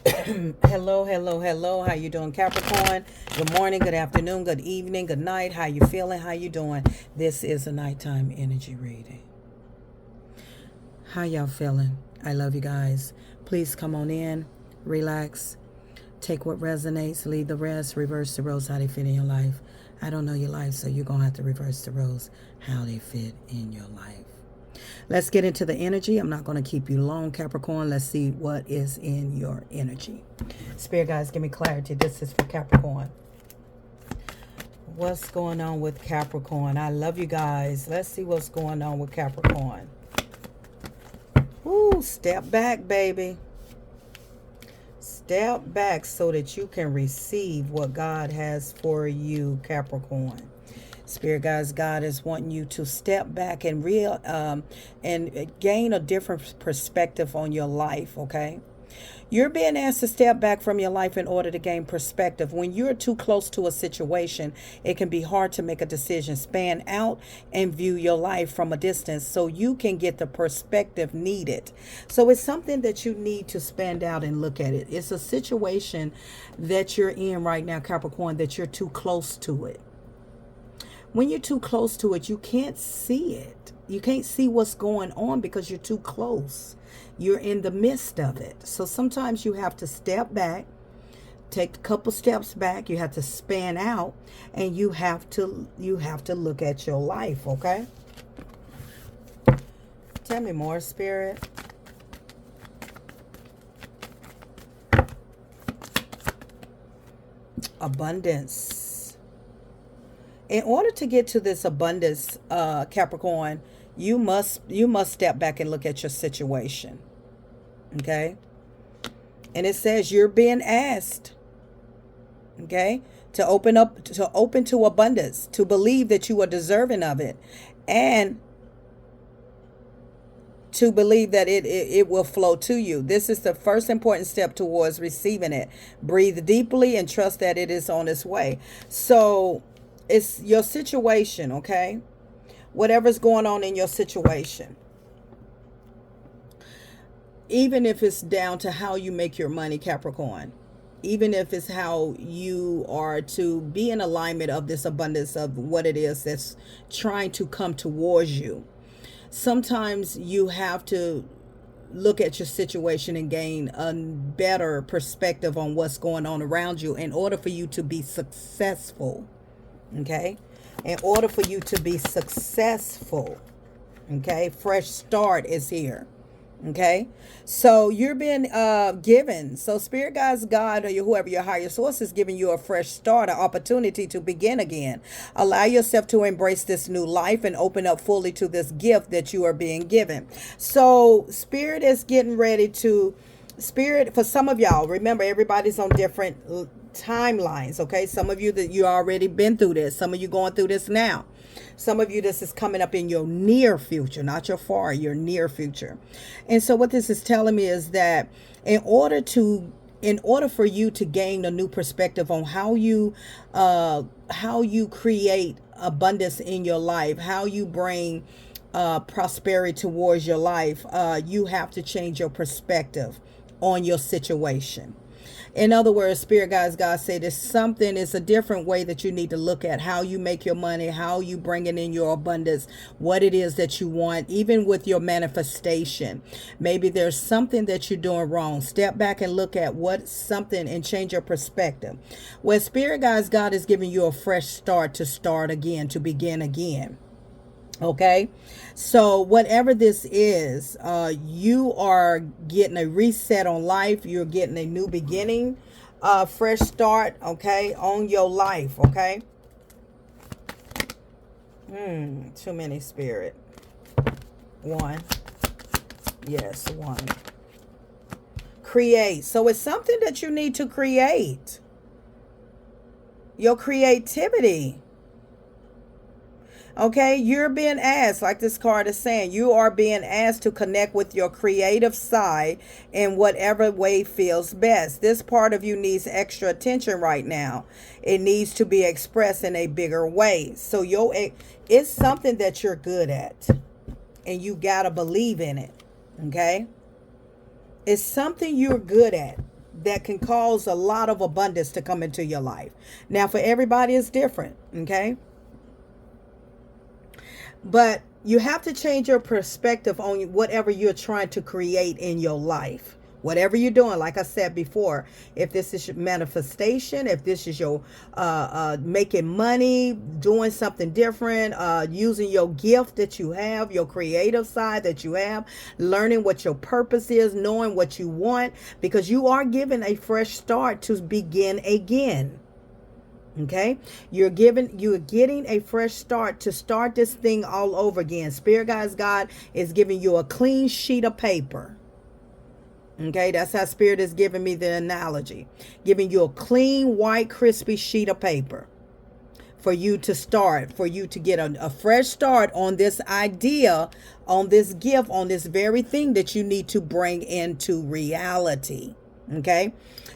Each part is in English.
Hello. How you doing, Capricorn? Good morning, good afternoon, good evening, good night. How you feeling? How you doing? This is a nighttime energy reading. How y'all feeling? I love you guys. Please come on in, relax, take what resonates, leave the rest, reverse the roles how they fit in your life. I don't know your life, so you're going to have to reverse the roles how they fit in your life. Let's get into the energy. I'm not going to keep you long, Capricorn. Let's see what is in your energy. Spirit guys, give me clarity. This is for Capricorn. What's going on with Capricorn? I love you guys. Let's see what's going on with Capricorn. Ooh, step back, baby. Step back so that you can receive what God has for you, Capricorn. Spirit guys, God is wanting you to step back and gain a different perspective on your life, okay? You're being asked to step back from your life in order to gain perspective. When you're too close to a situation, it can be hard to make a decision. Span out and view your life from a distance so you can get the perspective needed. So it's something that you need to span out and look at it. It's a situation that you're in right now, Capricorn, that you're too close to it. When you're too close to it, you can't see it. You can't see what's going on because you're too close. You're in the midst of it. So sometimes you have to step back, take a couple steps back. You have to span out, and you have to look at your life, okay? Tell me more, Spirit. Abundance. In order to get to this abundance, Capricorn, you must step back and look at your situation. Okay? And it says you're being asked, okay, to open to abundance, to believe that you are deserving of it, and to believe that it will flow to you. This is the first important step towards receiving it. Breathe deeply and trust that it is on its way. So it's your situation, okay? Whatever's going on in your situation. Even if it's down to how you make your money, Capricorn. Even if it's how you are to be in alignment of this abundance of what it is that's trying to come towards you. Sometimes you have to look at your situation and gain a better perspective on what's going on around you in order for you to be successful. Okay, in order for you to be successful, okay, fresh start is here. Okay, so you're being given. So Spirit guides, God, or whoever your higher source is giving you a fresh start, an opportunity to begin again. Allow yourself to embrace this new life and open up fully to this gift that you are being given. So Spirit is getting ready to, Spirit, for some of y'all, remember everybody's on different timelines, okay? Some of you that you already been through this, some of you going through this now, some of you this is coming up in your near future, not your far, your near future. And so what this is telling me is that in order for you to gain a new perspective on how you create abundance in your life, how you bring prosperity towards your life, you have to change your perspective on your situation. In other words, Spirit guides, God say there's something, it's a different way that you need to look at how you make your money, how you bring it in your abundance, what it is that you want, even with your manifestation. Maybe there's something that you're doing wrong. Step back and look at what something and change your perspective. Where Spirit guides, God is giving you a fresh start to start again, to begin again. Okay, so whatever this is, you are getting a reset on life. You're getting a new beginning, fresh start, okay, on your life, okay? Too many, Spirit. One. Yes, one. Create. So it's something that you need to create. Your creativity. Okay, you're being asked, like this card is saying, you are being asked to connect with your creative side in whatever way feels best. This part of you needs extra attention right now. It needs to be expressed in a bigger way. So it's something that you're good at, and you got to believe in it. Okay? It's something you're good at that can cause a lot of abundance to come into your life. Now, for everybody, it's different, okay? But you have to change your perspective on whatever you're trying to create in your life. Whatever you're doing, like I said before, if this is your manifestation, if this is your making money, doing something different, using your gift that you have, your creative side that you have, learning what your purpose is, knowing what you want, because you are given a fresh start to begin again. Okay, you're getting a fresh start to start this thing all over again. Spirit guys, God is giving you a clean sheet of paper. Okay, that's how Spirit is giving me the analogy. Giving you a clean, white, crispy sheet of paper for you to start, for you to get a fresh start on this idea, on this gift, on this very thing that you need to bring into reality. Okay,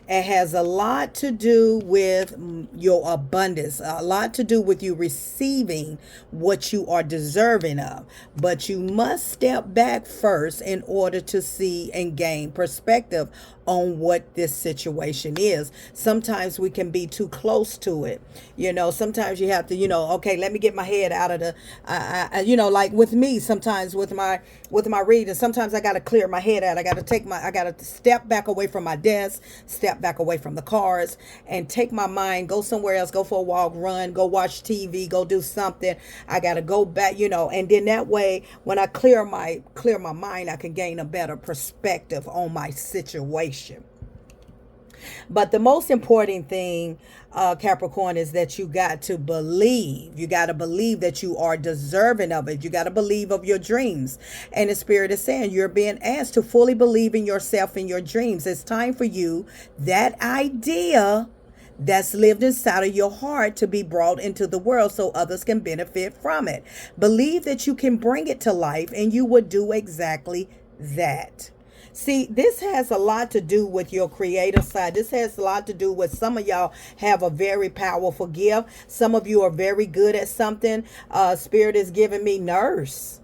it has a lot to do with your abundance, a lot to do with you receiving what you are deserving of. But you must step back first in order to see and gain perspective on what this situation is. Sometimes we can be too close to it. Sometimes you have to, okay, let me get my head out of the, like with me, sometimes with my reading, sometimes I got to clear my head out. I got to step back away from my desk, step back away from the cars, and take my mind, go somewhere else, go for a walk, run, go watch TV, go do something. I got to go back, and then that way, when I clear my mind, I can gain a better perspective on my situation. But the most important thing, Capricorn, is that you got to believe. You got to believe that you are deserving of it. You got to believe of your dreams. And the Spirit is saying you're being asked to fully believe in yourself and your dreams. It's time for you, that idea that's lived inside of your heart, to be brought into the world so others can benefit from it. Believe that you can bring it to life, and you would do exactly that. See, this has a lot to do with your creative side. This has a lot to do with some of y'all have a very powerful gift. Some of you are very good at something. Spirit is giving me nurse.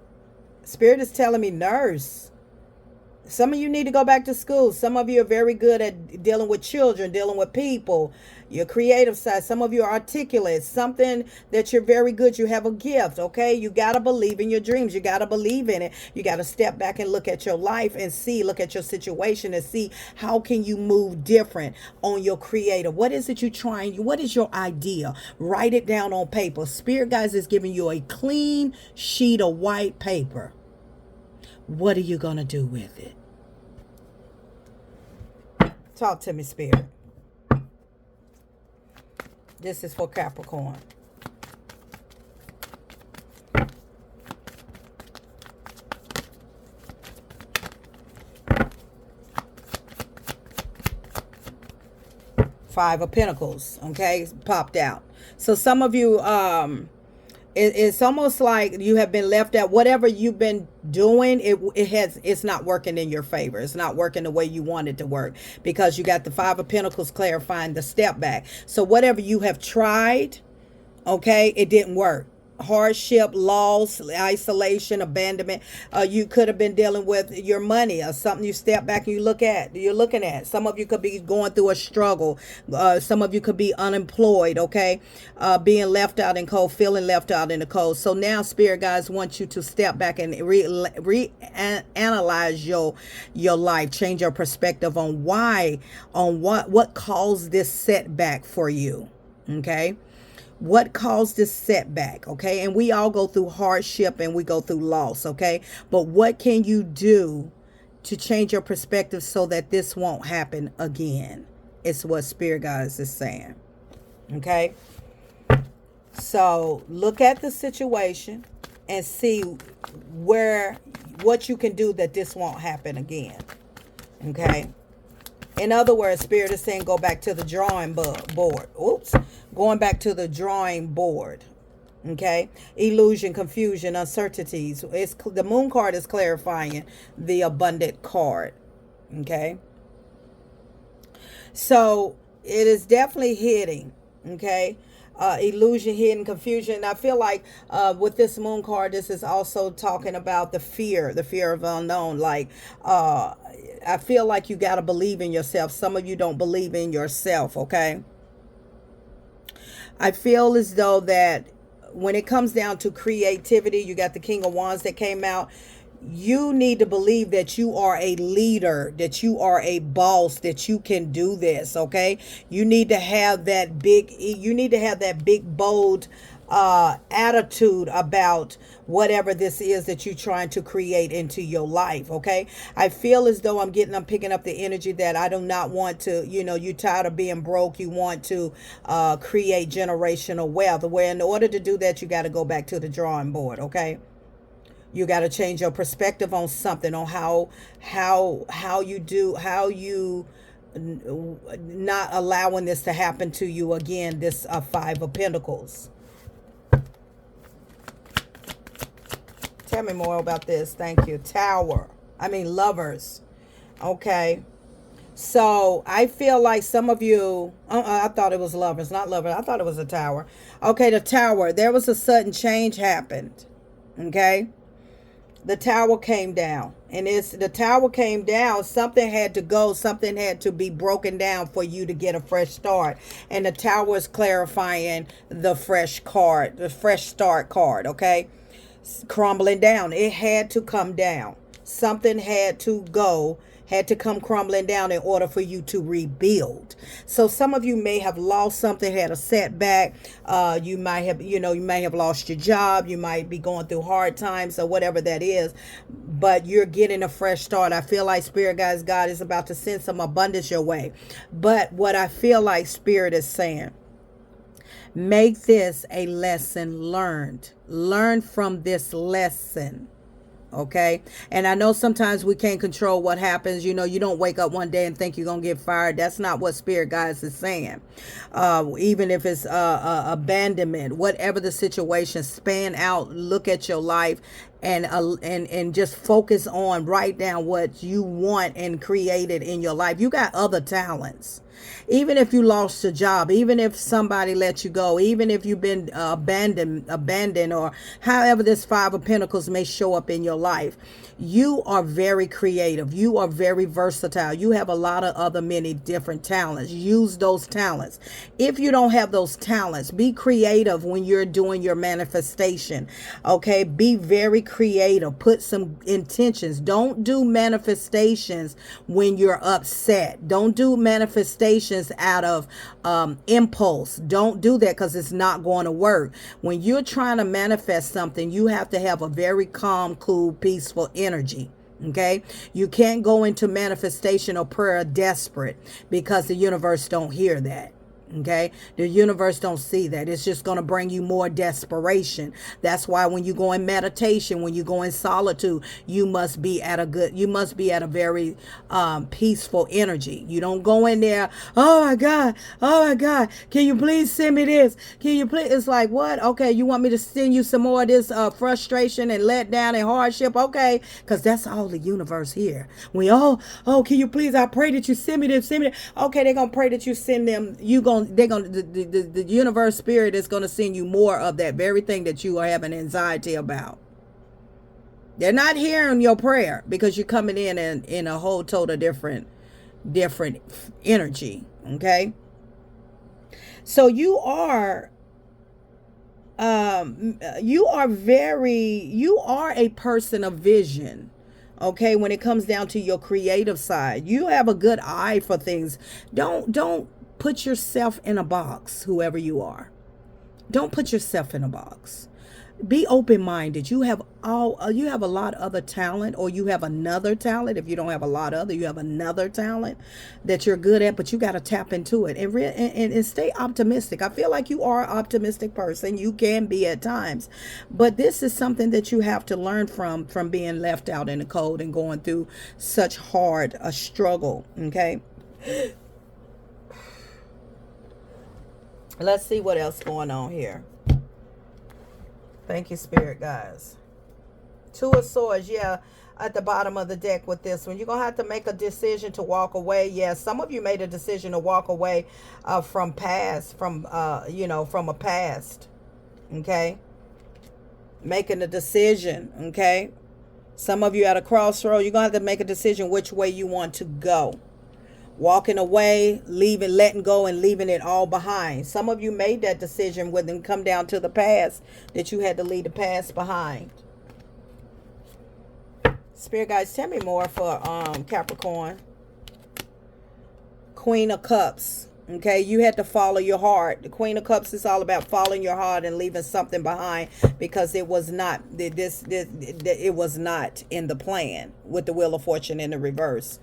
Spirit is telling me nurse. Some of you need to go back to school. Some of you are very good at dealing with children, dealing with people. Your creative side. Some of you are articulate. Something that you're very good. You have a gift, okay? You got to believe in your dreams. You got to believe in it. You got to step back and look at your life and look at your situation and see how can you move different on your creative. What is it you're trying? What is your idea? Write it down on paper. Spirit guys is giving you a clean sheet of white paper. What are you going to do with it? Talk to me, Spirit. This is for Capricorn. Five of Pentacles, okay, popped out. So some of you, it's almost like you have been left out. Whatever you've been doing, it's not working in your favor. It's not working the way you want it to work, because you got the Five of Pentacles clarifying the step back. So whatever you have tried, okay, it didn't work. Hardship, loss, isolation, abandonment. You could have been dealing with your money or something. You step back and you're looking at. Some of you could be going through a struggle. Some of you could be unemployed, okay? Being left out in cold, feeling left out in the cold. So now Spirit guys want you to step back and analyze your life, change your perspective on what caused this setback for you, okay? What caused this setback, okay? And we all go through hardship and we go through loss, okay? But what can you do to change your perspective so that this won't happen again? It's what Spirit guys is saying, okay? So look at the situation and see what you can do that this won't happen again, okay? In other words, Spirit is saying go back to the drawing board. Oops. Going back to the drawing board. Okay. Illusion, confusion, uncertainties. The moon card is clarifying the abundant card. Okay. So it is definitely hitting. Okay. illusion, hidden confusion. I feel like with this moon card, this is also talking about the fear of unknown. Like, I feel like you got to believe in yourself. Some of you don't believe in yourself, okay? I feel as though that when it comes down to creativity, you got the King of Wands that came out. You need to believe that you are a leader, that you are a boss, that you can do this, okay? You need to have that big, bold attitude about whatever this is that you're trying to create into your life, okay? I feel as though I'm picking up the energy that I do not want to, you tired of being broke. You want to create generational wealth, where in order to do that, you got to go back to the drawing board, okay? You got to change your perspective on something, on how you not allowing this to happen to you again. This Five of Pentacles. Tell me more about this. Thank you. Lovers. Okay. So I feel like some of you, I thought it was lovers, not lovers. I thought it was a Tower. Okay, the Tower. There was a sudden change happened. Okay. The Tower came down, and the Tower came down. Something had to go. Something had to be broken down for you to get a fresh start. And the Tower is clarifying the fresh start card. Okay, crumbling down. It had to come down. Something had to go, had to come crumbling down in order for you to rebuild. So some of you may have lost something, had a setback. You might have lost your job. You might be going through hard times or whatever that is, but you're getting a fresh start. I feel like Spirit Guys, God is about to send some abundance your way. But what I feel like Spirit is saying, make this a lesson learned. Learn from this lesson. Okay. And I know sometimes we can't control what happens. You don't wake up one day and think you're going to get fired. That's not what Spirit Guides is saying. Even if it's abandonment, whatever the situation, span out, look at your life and just focus on, write down what you want and create it in your life. You got other talents. Even if you lost your job, even if somebody let you go, even if you've been abandoned, or however this Five of Pentacles may show up in your life, you are very creative. You are very versatile. You have a lot of many different talents. Use those talents. If you don't have those talents, be creative when you're doing your manifestation. Okay, be very creative. Put some intentions. Don't do manifestations when you're upset. Don't do manifestations out of impulse. Don't do that, because it's not going to work. When you're trying to manifest something, you have to have a very calm, cool, peaceful energy. Okay, you can't go into manifestation or prayer desperate, because the universe don't hear that. Okay, the universe don't see that. It's just going to bring you more desperation. That's why when you go in meditation, when you go in solitude, you must be at a very peaceful energy. You don't go in there, oh my God, can you please send me this? Can you please? It's like, what? Okay, you want me to send you some more of this frustration and letdown and hardship? Okay, because that's all the universe here. Can you please? I pray that you send me this. Okay, they're gonna pray that you send them. The universe spirit is going to send you more of that very thing that you are having anxiety about. They're not hearing your prayer, because you're coming in a whole total different energy. Okay. So you are a person of vision. Okay, when it comes down to your creative side, you have a good eye for things. Don't put yourself in a box, whoever you are. Don't put yourself in a box. Be open-minded. You have a lot of other talent, or you have another talent. If you don't have a lot of other, you have another talent that you're good at, but you got to tap into it and stay optimistic. I feel like you are an optimistic person. You can be at times, but this is something that you have to learn from being left out in the cold and going through such hard a struggle. Okay. Let's see what else going on here. Thank you, Spirit Guys. Two of Swords. Yeah. at the bottom of the deck with this one. You're going to have to make a decision to walk away. Yes, some of you made a decision to walk away from past, from, from a past. Okay. Making a decision. Okay. Some of you at a crossroad, you're going to have to make a decision which way you want to go. Walking away, leaving, letting go, and leaving it all behind. Some of you made that decision when it come down to the past, that you had to leave the past behind. Spirit guides, tell me more for Capricorn. Queen of Cups. Okay, you had to follow your heart. The Queen of Cups is all about following your heart and leaving something behind, because it was not it was not in the plan with the Wheel of Fortune in the reverse.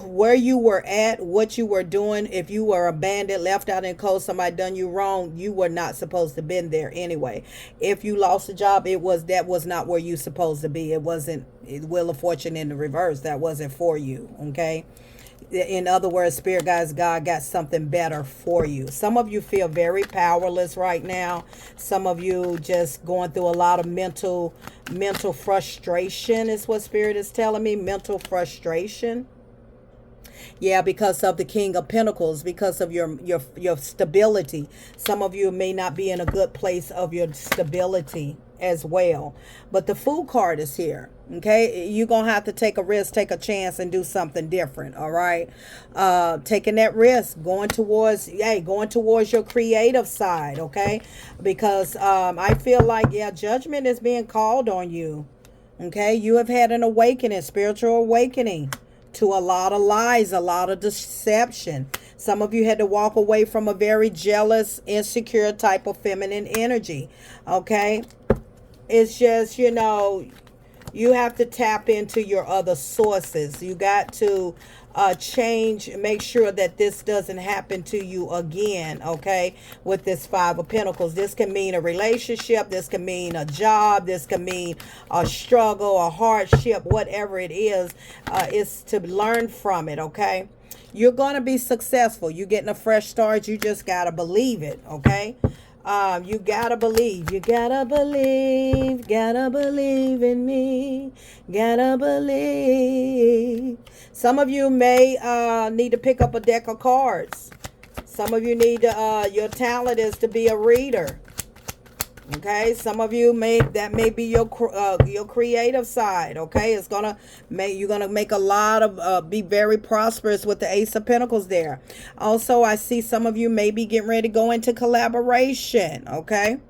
Where you were at, what you were doing, if you were abandoned, left out in the cold, somebody done you wrong, you were not supposed to been there anyway. If you lost a job, that was not where you supposed to be. It wasn't Wheel of Fortune in the reverse. That wasn't for you. Okay. In other words, Spirit guides, God got something better for you. Some of you feel very powerless right now. Some of you just going through a lot of mental frustration is what Spirit is telling me. Mental frustration. Yeah, because of the King of Pentacles, because of your stability. Some of you may not be in a good place of your stability as well. But the Fool card is here. Okay, you're going to have to take a risk, take a chance, and do something different. All right. Taking that risk, going towards your creative side. Okay, because I feel like, judgment is being called on you. Okay, you have had an awakening, spiritual awakening to a lot of lies, a lot of deception. Some of you had to walk away from a very jealous, insecure type of feminine energy. Okay, it's just, you have to tap into your other sources. You got to make sure that this doesn't happen to you again. Okay, with this Five of Pentacles, this can mean a relationship, this can mean a job, this can mean a struggle, a hardship, whatever it is. It's to learn from it. Okay, you're going to be successful. You're getting a fresh start. You just got to believe it. Okay. You gotta believe in me, gotta believe. Some of you may need to pick up a deck of cards. Some of you need to, your talent is to be a reader. Okay, some of you may be your creative side. Okay, you're gonna make a lot of be very prosperous with the Ace of Pentacles there. Also, I see some of you may be getting ready to go into collaboration. Okay,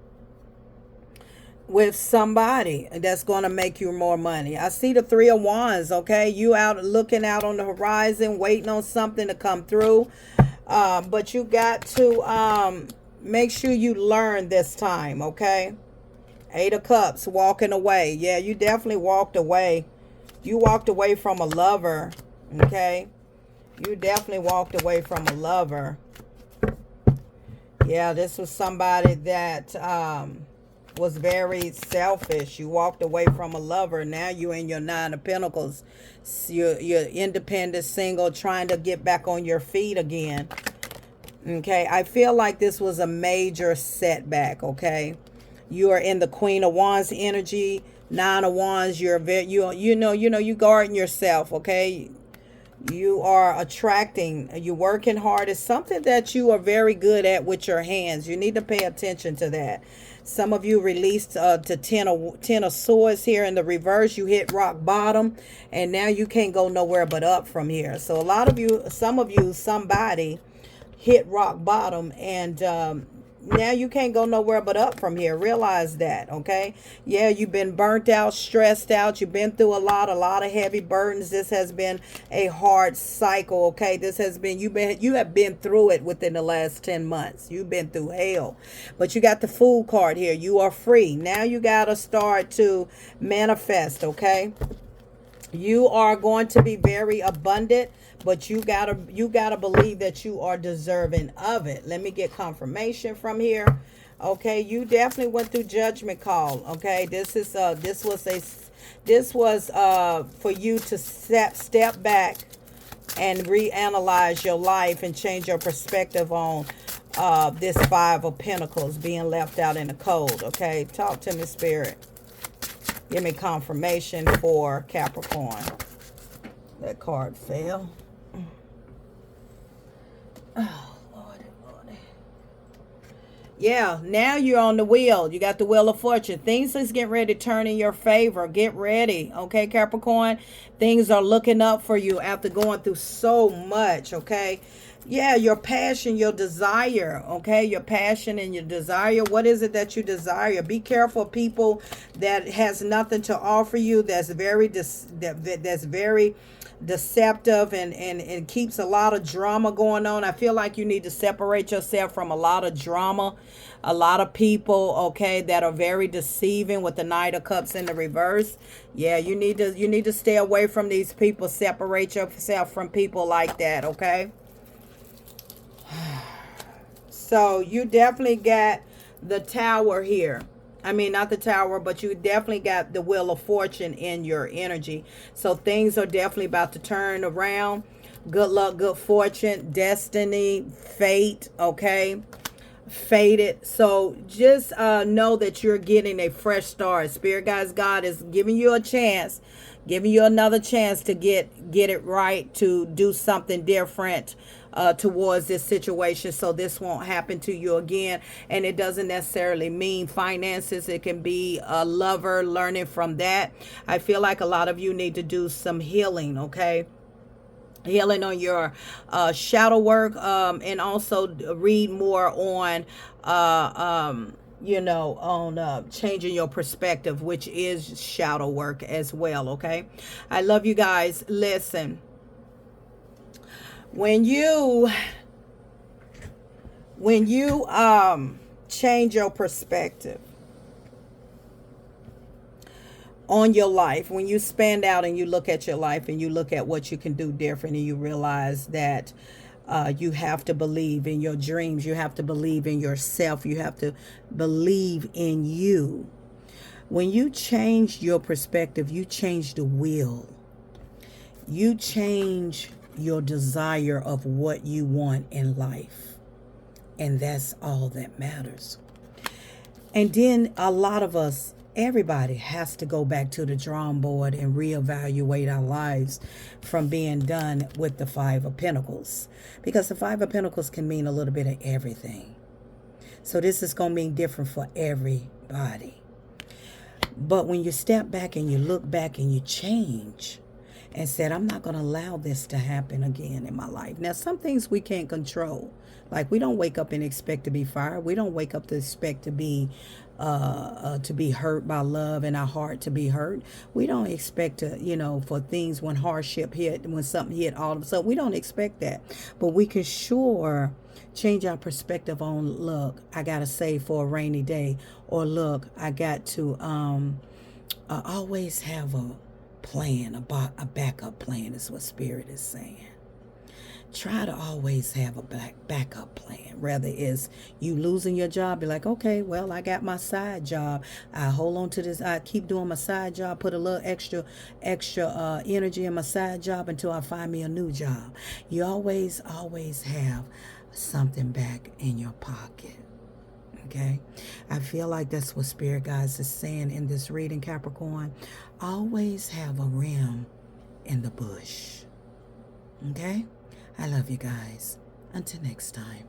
with somebody that's going to make you more money. I see the Three of Wands. Okay, you out looking out on the horizon, waiting on something to come through, but you got to make sure you learn this time. Okay, Eight of Cups, walking away. Yeah, you definitely walked away. You walked away from a lover. Okay, you definitely walked away from a lover. Yeah, this was somebody that was very selfish. You walked away from a lover. Now you're in your Nine of Pentacles. You're independent, single, trying to get back on your feet again. Okay, I feel like this was a major setback. Okay, you are in the Queen of Wands energy, Nine of Wands. You're you guarding yourself. Okay, you are attracting. You're working hard. It's something that you are very good at with your hands. You need to pay attention to that. Some of you released to ten of Swords here in the reverse. You hit rock bottom, and now you can't go nowhere but up from here. So a lot of you, somebody hit rock bottom, and now you can't go nowhere but up from here. Realize that. Okay, yeah, you've been burnt out, stressed out. You've been through a lot of heavy burdens. This has been a hard cycle. Okay, this has been you have been through it within the last 10 months. You've been through hell, but you got the Fool card here. You are free now. You got to start to manifest. Okay, you are going to be very abundant, but you gotta believe that you are deserving of it. Let me get confirmation from here. Okay, you definitely went through judgment call. Okay, this was for you to step back and reanalyze your life and change your perspective on this Five of Pentacles being left out in the cold. Okay, talk to me, Spirit. Give me confirmation for Capricorn. That card fell. Oh, Lordy, Lordy. Yeah, now you're on the wheel. You got the wheel of fortune. Things is getting ready to turn in your favor. Get ready. Okay, Capricorn? Things are looking up for you after going through so much. Okay? Yeah, your passion, your desire. Okay? Your passion and your desire. What is it that you desire? Be careful of people that has nothing to offer you. That's very that's very deceptive and keeps a lot of drama going on. I feel like you need to separate yourself from a lot of drama, a lot of people, okay, that are very deceiving with the Knight of Cups in the reverse. Yeah, you need to stay away from these people. Separate yourself from people like that, okay? So you definitely got the Tower here. I mean, not the Tower, but you definitely got the Wheel of Fortune in your energy. So things are definitely about to turn around. Good luck, good fortune, destiny, fate, okay? Fated. So just know that you're getting a fresh start. Spirit guides, God is giving you a chance, giving you another chance to get it right, to do something different towards this situation, so this won't happen to you again. And it doesn't necessarily mean finances. It can be a lover, learning from that. I feel like a lot of you need to do some healing, okay? Healing on your shadow work, and also read more on on changing your perspective, which is shadow work as well. Okay, I love you guys. Listen, when you change your perspective on your life, when you stand out and you look at your life and you look at what you can do different, and you realize that you have to believe in your dreams, you have to believe in yourself, you have to believe in you. When you change your perspective, you change the will, you change your desire of what you want in life, and that's all that matters. And then a lot of us, everybody has to go back to the drawing board and reevaluate our lives from being done with the Five of Pentacles, because the Five of Pentacles can mean a little bit of everything. So this is going to mean different for everybody. But when you step back and you look back and you change and said, I'm not going to allow this to happen again in my life. Now, some things we can't control. Like, we don't wake up and expect to be fired. We don't wake up to expect to be hurt by love, and our heart to be hurt. We don't expect to, for things, when hardship hit, when something hit all of a sudden. We don't expect that. But we can sure change our perspective on, look, I got to save for a rainy day. Or, look, I got to always have a plan, a backup plan is what Spirit is saying. Try to always have a backup plan. Rather is you losing your job, be like, okay, well, I got my side job. I hold on to this. I keep doing my side job, put a little extra energy in my side job until I find me a new job. You always have something back in your pocket. Okay, I feel like that's what Spirit Guides is saying in this reading, Capricorn. Always have a ram in the bush. Okay, I love you guys. Until next time.